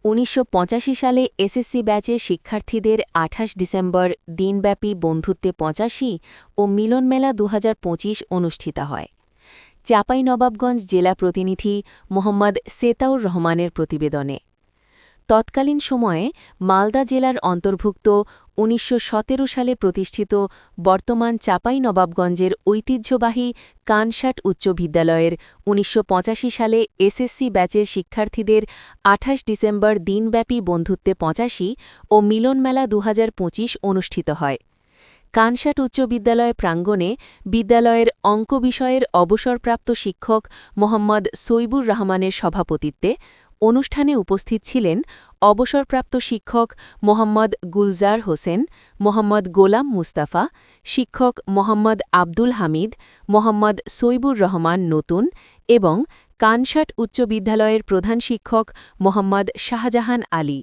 ১৯৮৫ সালে এসএসসি ব্যাচের শিক্ষার্থীদের ২৮ ডিসেম্বর দিনব্যাপী বন্ধুত্বে ৮৫ ও মিলনমেলা ২০২৫ অনুষ্ঠিত হয়। চাঁপাইনবাবগঞ্জ জেলা প্রতিনিধি মোহাম্মদ সেতাউর রহমানের প্রতিবেদনে। তৎকালীন সময়ে মালদা জেলার অন্তর্ভুক্ত ১৯১৭ সালে প্রতিষ্ঠিত বর্তমান চাঁপাইনবাবগঞ্জের ঐতিহ্যবাহী কানসাট উচ্চ বিদ্যালয়ের ১৯৮৫ সালে এসএসসি ব্যাচের শিক্ষার্থীদের ২৮ ডিসেম্বর দিনব্যাপী বন্ধুত্বে ৮৫ ও মিলনমেলা ২০২৫ অনুষ্ঠিত হয়। কানসাট উচ্চ বিদ্যালয় প্রাঙ্গণে বিদ্যালয়ের অঙ্ক বিষয়ের অবসরপ্রাপ্ত শিক্ষক মোহাম্মদ সৈবুর রহমানের সভাপতিত্বে অনুষ্ঠানে উপস্থিত ছিলেন অবসরপ্রাপ্ত শিক্ষক মোহাম্মদ গুলজার হোসেন, মোহাম্মদ গোলাম মুস্তাফা, শিক্ষক মোহাম্মদ আব্দুল হামিদ, মোহাম্মদ সৈবুর রহমান নতুন এবং কানসাট উচ্চ বিদ্যালয়ের প্রধান শিক্ষক মোহাম্মদ শাহজাহান আলী।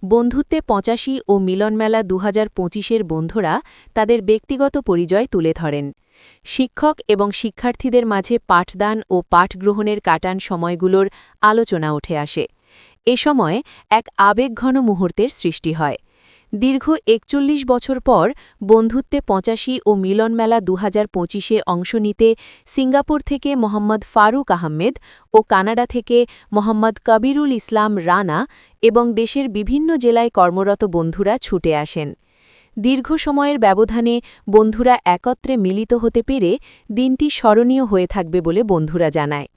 বন্ধুত্বে ৮৫ ও মিলনমেলা ২০২৫-এর বন্ধুরা তাদের ব্যক্তিগত পরিচয় তুলে ধরেন। শিক্ষক এবং শিক্ষার্থীদের মাঝে পাঠদান ও পাঠ গ্রহণের কাটান সময়গুলোর আলোচনা উঠে আসে। এ সময় এক আবেগঘন মুহূর্তের সৃষ্টি হয়। দীর্ঘ ৪১ বছর পর বন্ধুত্বে ৮৫ ও মিলনমেলা ২০২৫-এ অংশ নিতে সিঙ্গাপুর থেকে মোহাম্মদ ফারুক আহমেদ ও কানাডা থেকে মোহাম্মদ কবিরুল ইসলাম রানা এবং দেশের বিভিন্ন জেলায় কর্মরত বন্ধুরা ছুটে আসেন। দীর্ঘ সময়ের ব্যবধানে বন্ধুরা একত্রে মিলিত হতে পেরে দিনটি স্মরণীয় হয়ে থাকবে বলে বন্ধুরা জানায়।